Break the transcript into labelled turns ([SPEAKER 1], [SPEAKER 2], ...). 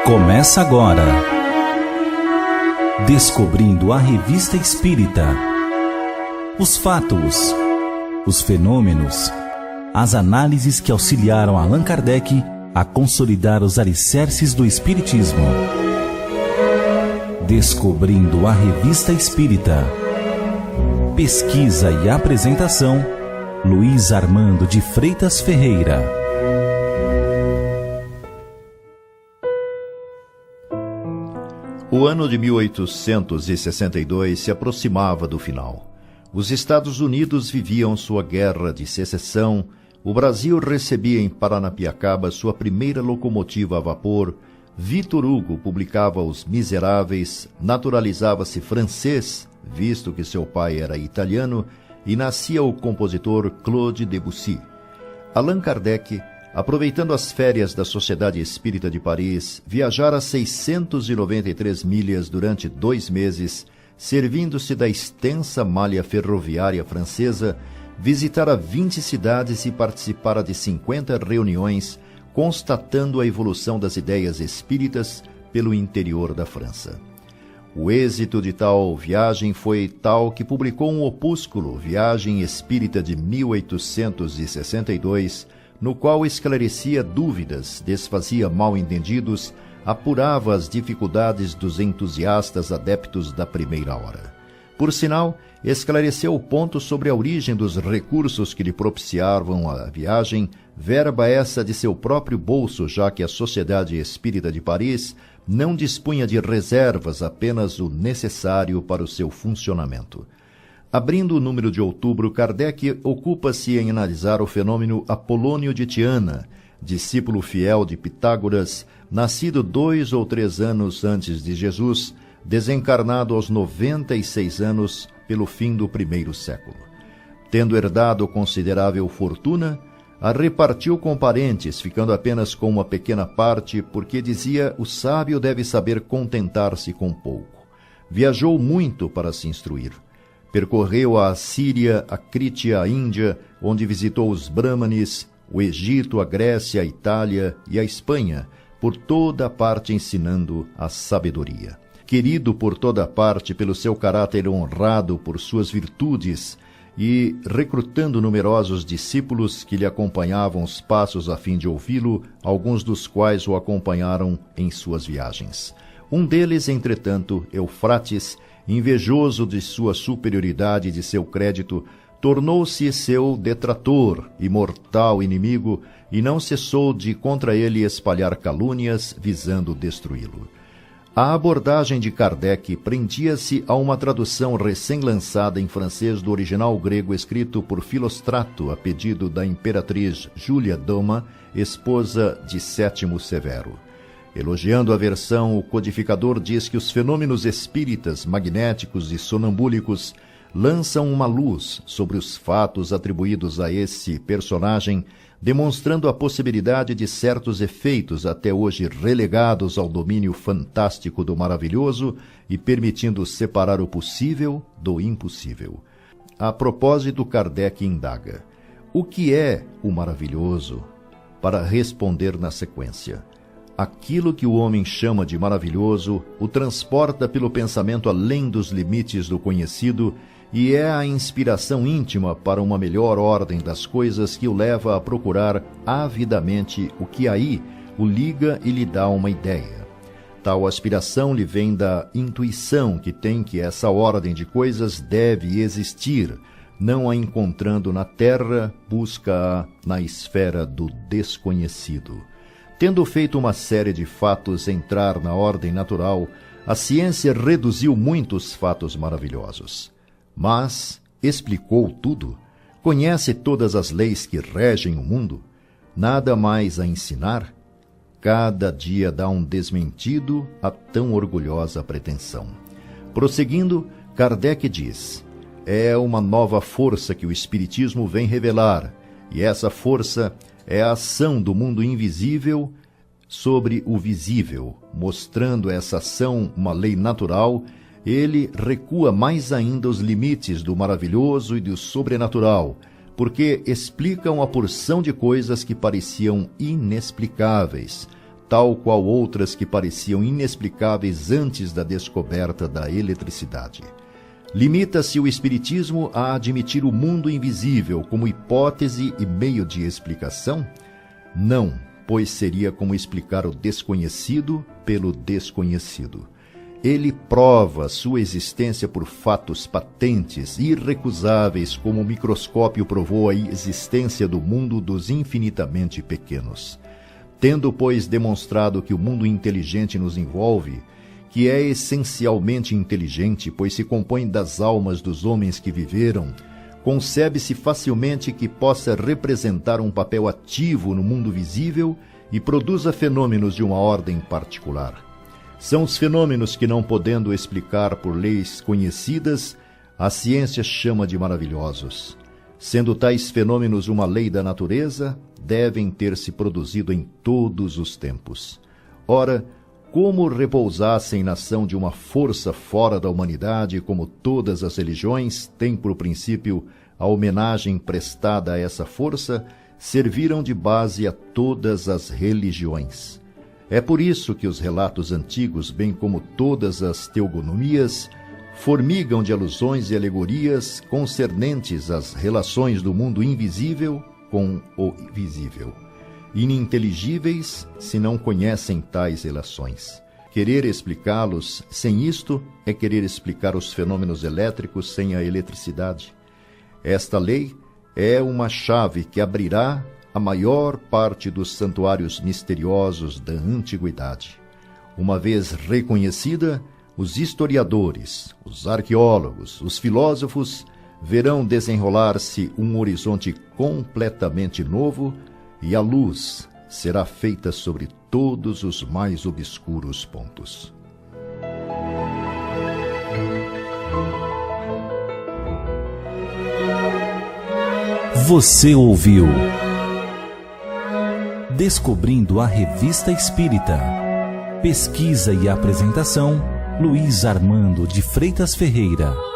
[SPEAKER 1] Começa agora Descobrindo a Revista Espírita. Os fatos, os fenômenos, as análises que auxiliaram Allan Kardec a consolidar os alicerces do Espiritismo. Descobrindo a Revista Espírita. Pesquisa e apresentação, Luiz Armando de Freitas Ferreira.
[SPEAKER 2] O ano de 1862 se aproximava do final. Os Estados Unidos viviam sua guerra de secessão, o Brasil recebia em Paranapiacaba sua primeira locomotiva a vapor, Victor Hugo publicava Os Miseráveis, naturalizava-se francês, visto que seu pai era italiano, e nascia o compositor Claude Debussy. Allan Kardec, aproveitando as férias da Sociedade Espírita de Paris, viajara 693 milhas durante 2 meses, servindo-se da extensa malha ferroviária francesa, visitara 20 cidades e participara de 50 reuniões, constatando a evolução das ideias espíritas pelo interior da França. O êxito de tal viagem foi tal que publicou um opúsculo, Viagem Espírita de 1862, no qual esclarecia dúvidas, desfazia mal-entendidos, apurava as dificuldades dos entusiastas adeptos da primeira hora. Por sinal, esclareceu o ponto sobre a origem dos recursos que lhe propiciavam a viagem, verba essa de seu próprio bolso, já que a Sociedade Espírita de Paris não dispunha de reservas, apenas o necessário para o seu funcionamento. Abrindo o número de outubro, Kardec ocupa-se em analisar o fenômeno Apolônio de Tiana, discípulo fiel de Pitágoras, nascido 2 ou 3 anos antes de Jesus, desencarnado aos 96 anos pelo fim do primeiro século. Tendo herdado considerável fortuna, a repartiu com parentes, ficando apenas com uma pequena parte, porque dizia: o sábio deve saber contentar-se com pouco. Viajou muito para se instruir. Percorreu a Síria, a Crítia, a Índia, onde visitou os Brahmanes, o Egito, a Grécia, a Itália e a Espanha, por toda a parte ensinando a sabedoria. Querido por toda a parte pelo seu caráter honrado, por suas virtudes, e recrutando numerosos discípulos que lhe acompanhavam os passos a fim de ouvi-lo, alguns dos quais o acompanharam em suas viagens. Um deles, entretanto, Eufrates, invejoso de sua superioridade e de seu crédito, tornou-se seu detrator e mortal inimigo, e não cessou de contra ele espalhar calúnias, visando destruí-lo. A abordagem de Kardec prendia-se a uma tradução recém-lançada em francês do original grego escrito por Filostrato, a pedido da imperatriz Júlia Doma, esposa de Sétimo Severo. Elogiando a versão, o codificador diz que os fenômenos espíritas, magnéticos e sonambúlicos lançam uma luz sobre os fatos atribuídos a esse personagem, demonstrando a possibilidade de certos efeitos até hoje relegados ao domínio fantástico do maravilhoso e permitindo separar o possível do impossível. A propósito, Kardec indaga: o que é o maravilhoso? Para responder na sequência: aquilo que o homem chama de maravilhoso o transporta pelo pensamento além dos limites do conhecido e é a inspiração íntima para uma melhor ordem das coisas que o leva a procurar avidamente o que aí o liga e lhe dá uma ideia. Tal aspiração lhe vem da intuição que tem que essa ordem de coisas deve existir, não a encontrando na terra, busca-a na esfera do desconhecido. Tendo feito uma série de fatos entrar na ordem natural, a ciência reduziu muitos fatos maravilhosos. Mas explicou tudo? Conhece todas as leis que regem o mundo? Nada mais a ensinar? Cada dia dá um desmentido a tão orgulhosa pretensão. Prosseguindo, Kardec diz: é uma nova força que o Espiritismo vem revelar, e essa força é a ação do mundo invisível sobre o visível. Mostrando essa ação uma lei natural, ele recua mais ainda os limites do maravilhoso e do sobrenatural, porque explicam a porção de coisas que pareciam inexplicáveis, tal qual outras que pareciam inexplicáveis antes da descoberta da eletricidade. Limita-se o Espiritismo a admitir o mundo invisível como hipótese e meio de explicação? Não, pois seria como explicar o desconhecido pelo desconhecido. Ele prova sua existência por fatos patentes, irrecusáveis, como o microscópio provou a existência do mundo dos infinitamente pequenos. Tendo, pois, demonstrado que o mundo inteligente nos envolve, que é essencialmente inteligente, pois se compõe das almas dos homens que viveram, concebe-se facilmente que possa representar um papel ativo no mundo visível e produza fenômenos de uma ordem particular. São os fenômenos que, não podendo explicar por leis conhecidas, a ciência chama de maravilhosos. Sendo tais fenômenos uma lei da natureza, devem ter se produzido em todos os tempos. Ora, como repousassem na ação de uma força fora da humanidade, como todas as religiões têm por princípio a homenagem prestada a essa força, serviram de base a todas as religiões. É por isso que os relatos antigos, bem como todas as teogonomias, formigam de alusões e alegorias concernentes às relações do mundo invisível com o visível, ininteligíveis se não conhecem tais relações. Querer explicá-los sem isto é querer explicar os fenômenos elétricos sem a eletricidade. Esta lei é uma chave que abrirá a maior parte dos santuários misteriosos da antiguidade. Uma vez reconhecida, os historiadores, os arqueólogos, os filósofos verão desenrolar-se um horizonte completamente novo e a luz será feita sobre todos os mais obscuros pontos.
[SPEAKER 1] Você ouviu Descobrindo a Revista Espírita. Pesquisa e apresentação, Luiz Armando de Freitas Ferreira.